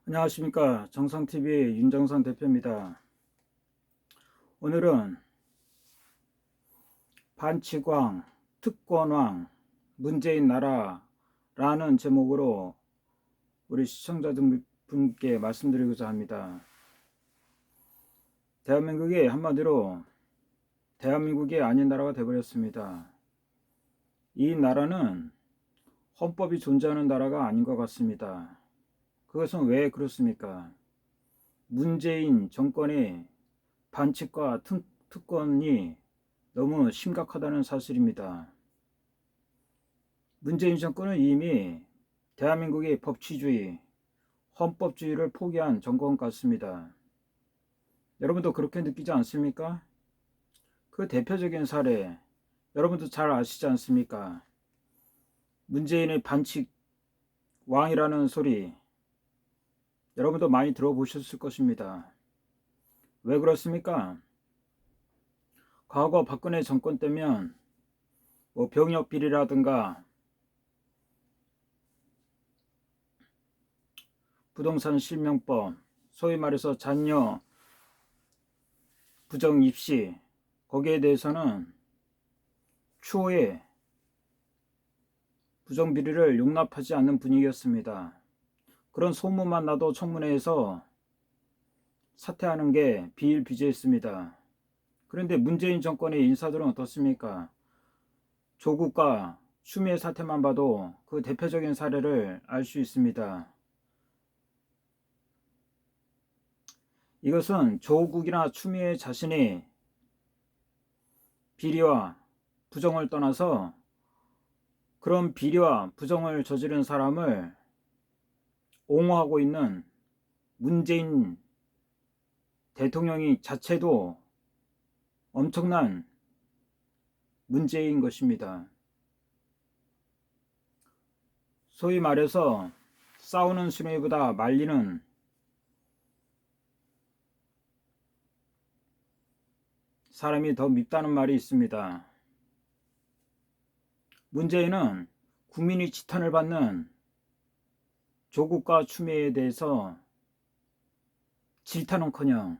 안녕하십니까. 정상TV 윤정선 대표입니다. 오늘은 반치광, 특권왕, 문재인 나라라는 제목으로 우리 시청자분께 말씀드리고자 합니다. 대한민국이 한마디로 대한민국이 아닌 나라가 되어버렸습니다. 이 나라는 헌법이 존재하는 나라가 아닌 것 같습니다. 그것은 왜 그렇습니까? 문재인 정권의 반칙과 특권이 너무 심각하다는 사실입니다. 문재인 정권은 이미 대한민국의 법치주의, 헌법주의를 포기한 정권 같습니다. 여러분도 그렇게 느끼지 않습니까? 그 대표적인 사례, 여러분도 잘 아시지 않습니까? 문재인의 반칙 왕이라는 소리, 여러분도 많이 들어보셨을 것입니다. 왜 그렇습니까? 과거 박근혜 정권 때면 병역 비리라든가 부동산 실명법, 소위 말해서 자녀 부정 입시, 거기에 대해서는 추후에 부정 비리를 용납하지 않는 분위기였습니다. 그런 소문만 나도 청문회에서 사퇴하는 게 비일비재했습니다. 그런데 문재인 정권의 인사들은 어떻습니까? 조국과 추미애 사태만 봐도 그 대표적인 사례를 알 수 있습니다. 이것은 조국이나 추미애 자신이 비리와 부정을 떠나서 그런 비리와 부정을 저지른 사람을 옹호하고 있는 문재인 대통령이 자체도 엄청난 문제인 것입니다. 소위 말해서 싸우는 시누이보다 말리는 사람이 더 밉다는 말이 있습니다. 문재인은 국민이 지탄을 받는 조국과 추미애에 대해서 질타는커녕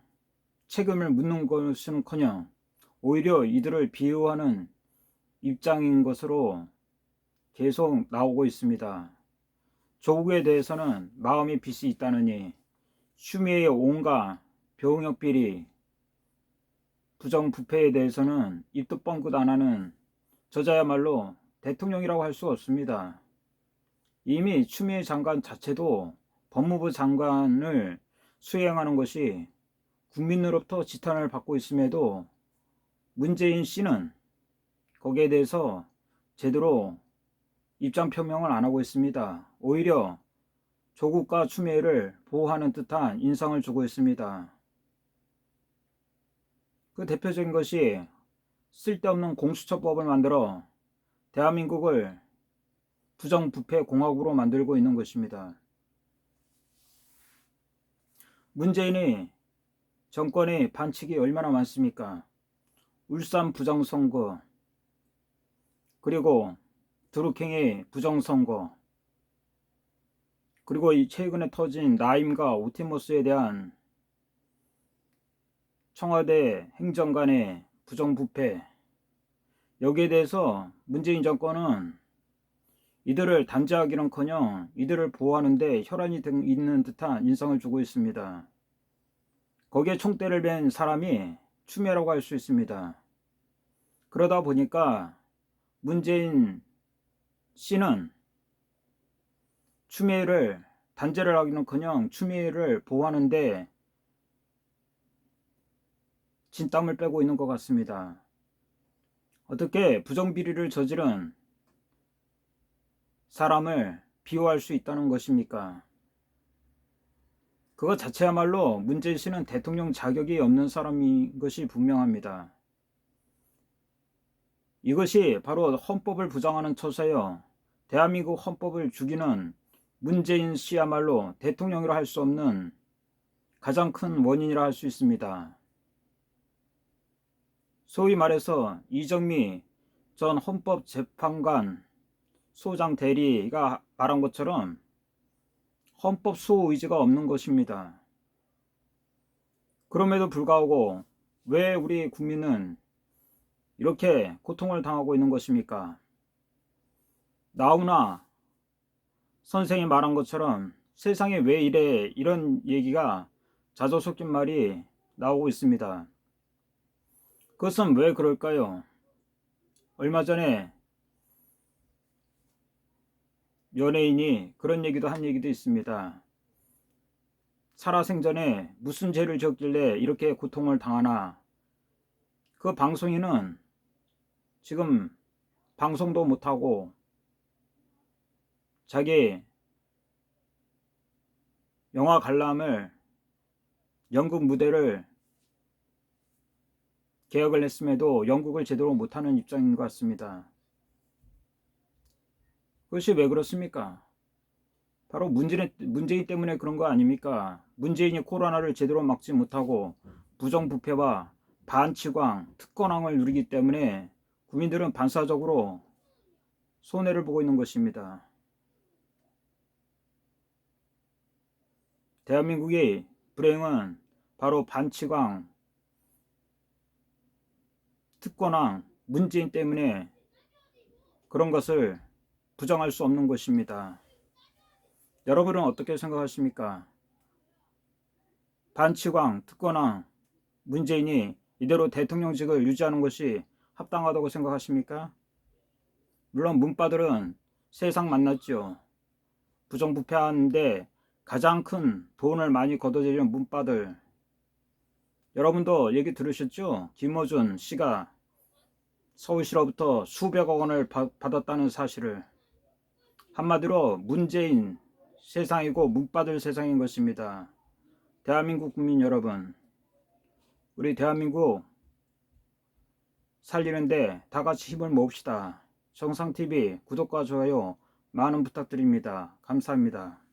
책임을 묻는 것은커녕 오히려 이들을 비호하는 입장인 것으로 계속 나오고 있습니다. 조국에 대해서는 마음이 빚이 있다느니 추미애의 온갖 병역 비리, 부정부패에 대해서는 입도 뻥긋 안 하는 저자야말로 대통령이라고 할 수 없습니다. 이미 추미애 장관 자체도 법무부 장관을 수행하는 것이 국민으로부터 지탄을 받고 있음에도 문재인 씨는 거기에 대해서 제대로 입장 표명을 안 하고 있습니다. 오히려 조국과 추미애를 보호하는 듯한 인상을 주고 있습니다. 그 대표적인 것이 쓸데없는 공수처법을 만들어 대한민국을 부정부패 공화국으로 만들고 있는 것입니다. 문재인의 정권의 반칙이 얼마나 많습니까? 울산 부정선거, 그리고 드루킹의 부정선거, 그리고 이 최근에 터진 라임과 오티머스에 대한 청와대 행정관의 부정부패, 여기에 대해서 문재인 정권은 이들을 단죄하기는커녕 이들을 보호하는데 혈안이 있는 듯한 인상을 주고 있습니다. 거기에 총대를 맨 사람이 추미애라고 할 수 있습니다. 그러다 보니까 문재인 씨는 추미애를 단죄를 하기는커녕 추미애를 보호하는데 진땀을 빼고 있는 것 같습니다. 어떻게 부정비리를 저지른 사람을 비호할 수 있다는 것입니까? 그것 자체야말로 문재인 씨는 대통령 자격이 없는 사람인 것이 분명합니다. 이것이 바로 헌법을 부정하는 처사여 대한민국 헌법을 죽이는 문재인 씨야말로 대통령이라 할 수 없는 가장 큰 원인이라 할 수 있습니다. 소위 말해서 이정미 전 헌법재판관 소장 대리가 말한 것처럼 헌법 수호 의지가 없는 것입니다. 그럼에도 불구하고 왜 우리 국민은 이렇게 고통을 당하고 있는 것입니까? 나훈아 선생이 말한 것처럼 세상에 왜 이래, 이런 얘기가 자주 섞인 말이 나오고 있습니다. 그것은 왜 그럴까요? 얼마 전에 연예인이 그런 얘기도 한 얘기도 있습니다. 살아생전에 무슨 죄를 지었길래 이렇게 고통을 당하나. 그 방송인은 지금 방송도 못하고 자기 영화 관람을, 연극 무대를 계약을 했음에도 연극을 제대로 못하는 입장인 것 같습니다. 그것이 왜 그렇습니까? 바로 문재인 때문에 그런 거 아닙니까? 문재인이 코로나를 제대로 막지 못하고 부정부패와 반치광, 특권왕을 누리기 때문에 국민들은 반사적으로 손해를 보고 있는 것입니다. 대한민국의 불행은 바로 반치광, 특권왕, 문재인 때문에 그런 것을 부정할 수 없는 것입니다. 여러분은 어떻게 생각하십니까? 반치광, 특권왕, 문재인이 이대로 대통령직을 유지하는 것이 합당하다고 생각하십니까? 물론 문바들은 세상 만났죠. 부정부패하는데 가장 큰 돈을 많이 걷어들이는 문바들. 여러분도 얘기 들으셨죠? 김어준 씨가 서울시로부터 수백억 원을 받았다는 사실을. 한마디로 문재인 세상이고 문바들 세상인 것입니다. 대한민국 국민 여러분, 우리 대한민국 살리는데 다 같이 힘을 모읍시다. 정상TV 구독과 좋아요 많은 부탁드립니다. 감사합니다.